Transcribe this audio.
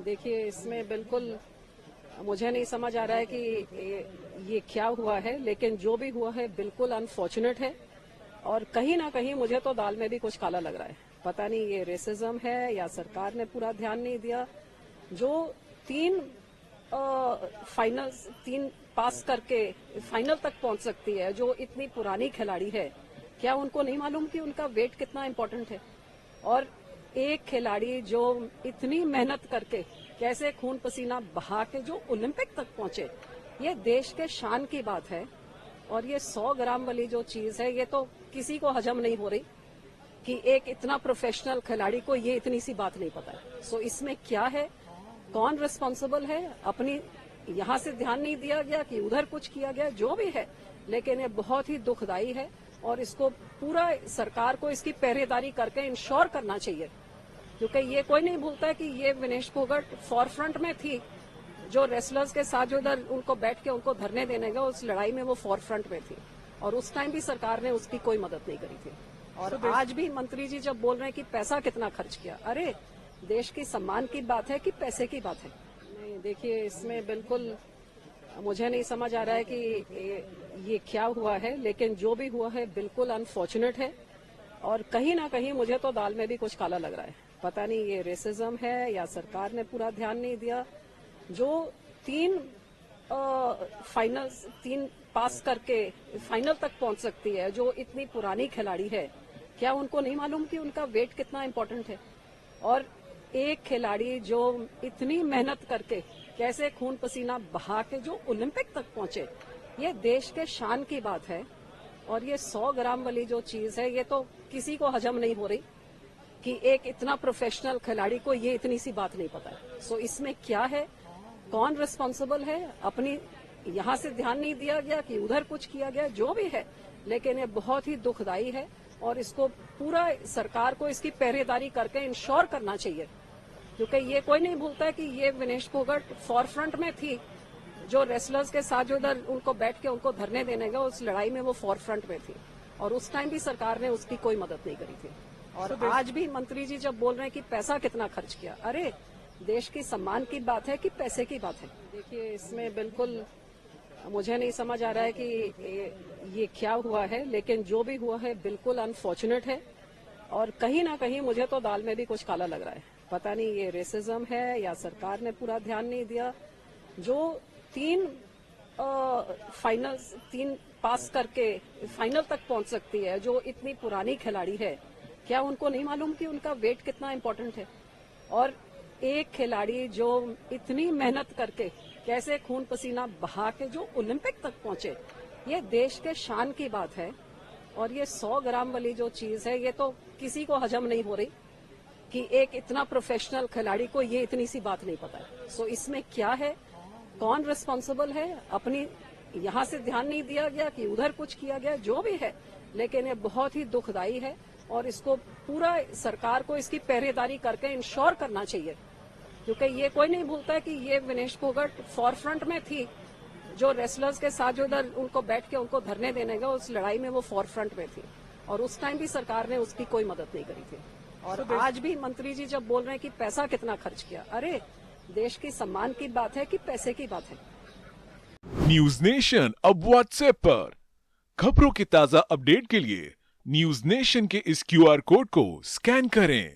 देखिए, इसमें बिल्कुल मुझे नहीं समझ आ रहा है कि ये क्या हुआ है, लेकिन जो भी हुआ है बिल्कुल अनफॉर्चुनेट है। और कहीं ना कहीं मुझे तो दाल में भी कुछ काला लग रहा है। पता नहीं ये रेसिज्म है या सरकार ने पूरा ध्यान नहीं दिया। जो तीन फाइनल्स तीन पास करके फाइनल तक पहुंच सकती है, जो इतनी पुरानी खिलाड़ी है, क्या उनको नहीं मालूम कि उनका वेट कितना इम्पोर्टेंट है? और एक खिलाड़ी जो इतनी मेहनत करके कैसे खून पसीना बहा के जो ओलंपिक तक पहुंचे, ये देश के शान की बात है। और ये 100 ग्राम वाली जो चीज है, ये तो किसी को हजम नहीं हो रही कि एक इतना प्रोफेशनल खिलाड़ी को ये इतनी सी बात नहीं पता है। सो इसमें क्या है, कौन रिस्पॉन्सिबल है? अपनी यहाँ से ध्यान नहीं दिया गया कि उधर कुछ किया गया, जो भी है, लेकिन ये बहुत ही दुखदाई है। और इसको पूरा सरकार को इसकी पहरेदारी करके इंश्योर करना चाहिए, क्योंकि ये कोई नहीं भूलता है कि ये विनेश फोगाट फॉर फ्रंट में थी। जो रेसलर्स के साथ जो इधर उनको बैठ के उनको धरने देने का, उस लड़ाई में वो फॉर फ्रंट में थी। और उस टाइम भी सरकार ने उसकी कोई मदद नहीं करी थी। और आज भी मंत्री जी जब बोल रहे हैं कि पैसा कितना खर्च किया, अरे देश की सम्मान की बात है कि पैसे की बात है? नहीं, देखिए, इसमें बिल्कुल मुझे नहीं समझ आ रहा है कि ये क्या हुआ है, लेकिन जो भी हुआ है बिल्कुल अनफॉर्चुनेट है। और कहीं ना कहीं मुझे तो दाल में भी कुछ काला लग रहा है। पता नहीं ये रेसिज्म है या सरकार ने पूरा ध्यान नहीं दिया। जो तीन तीन पास करके फाइनल तक पहुंच सकती है, जो इतनी पुरानी खिलाड़ी है, क्या उनको नहीं मालूम कि उनका वेट कितना इम्पोर्टेंट है? और एक खिलाड़ी जो इतनी मेहनत करके कैसे खून पसीना बहा के जो ओलंपिक तक पहुंचे, ये देश के शान की बात है। और ये 100 ग्राम वाली जो चीज है, ये तो किसी को हजम नहीं हो रही कि एक इतना प्रोफेशनल खिलाड़ी को ये इतनी सी बात नहीं पता है। सो इसमें क्या है, कौन रिस्पॉन्सिबल है? अपनी यहाँ से ध्यान नहीं दिया गया कि उधर कुछ किया गया, जो भी है, लेकिन ये बहुत ही दुखदाई है। और इसको पूरा सरकार को इसकी पहरेदारी करके इंश्योर करना चाहिए, क्योंकि ये कोई नहीं भूलता है कि ये विनेश फोगाट फॉर फ्रंट में थी। जो रेसलर्स के साथ जो इधर उनको बैठ के उनको धरने देने का, उस लड़ाई में वो फॉर फ्रंट में थी। और उस टाइम भी सरकार ने उसकी कोई मदद नहीं करी थी। और आज भी मंत्री जी जब बोल रहे हैं कि पैसा कितना खर्च किया, अरे देश की सम्मान की बात है कि पैसे की बात है? देखिए, इसमें बिल्कुल मुझे नहीं समझ आ रहा है कि ये क्या हुआ है, लेकिन जो भी हुआ है बिल्कुल अनफॉर्चुनेट है। और कहीं ना कहीं मुझे तो दाल में भी कुछ काला लग रहा है। पता नहीं ये रेसिज्म है या सरकार ने पूरा ध्यान नहीं दिया। जो तीन तीन पास करके फाइनल तक पहुंच सकती है, जो इतनी पुरानी खिलाड़ी है, क्या उनको नहीं मालूम कि उनका वेट कितना इम्पोर्टेंट है? और एक खिलाड़ी जो इतनी मेहनत करके कैसे खून पसीना बहा के जो ओलंपिक तक पहुंचे, ये देश के शान की बात है। और ये 100 ग्राम वाली जो चीज है, ये तो किसी को हजम नहीं हो रही कि एक इतना प्रोफेशनल खिलाड़ी को ये इतनी सी बात नहीं पता है। सो इसमें क्या है, कौन रिस्पॉन्सिबल है? अपनी यहाँ से ध्यान नहीं दिया गया कि उधर कुछ किया गया, जो भी है, लेकिन ये बहुत ही दुखदाई है। और इसको पूरा सरकार को इसकी पहरेदारी करके इंश्योर करना चाहिए, क्योंकि ये कोई नहीं भूलता है कि ये विनेश फोगाट फॉर फ्रंट में थी। जो रेसलर्स के साथ जो इधर उनको बैठ के उनको धरने देने का, उस लड़ाई में वो फॉर फ्रंट में थी। और उस टाइम भी सरकार ने उसकी कोई मदद नहीं करी थी। और आज भी मंत्री जी जब बोल रहे हैं कि पैसा कितना खर्च किया, अरे देश की सम्मान की बात है कि पैसे की बात है? न्यूज नेशन अब व्हाट्सएप पर खबरों के ताजा अपडेट के लिए न्यूज नेशन के इस क्यूआर कोड को स्कैन करें।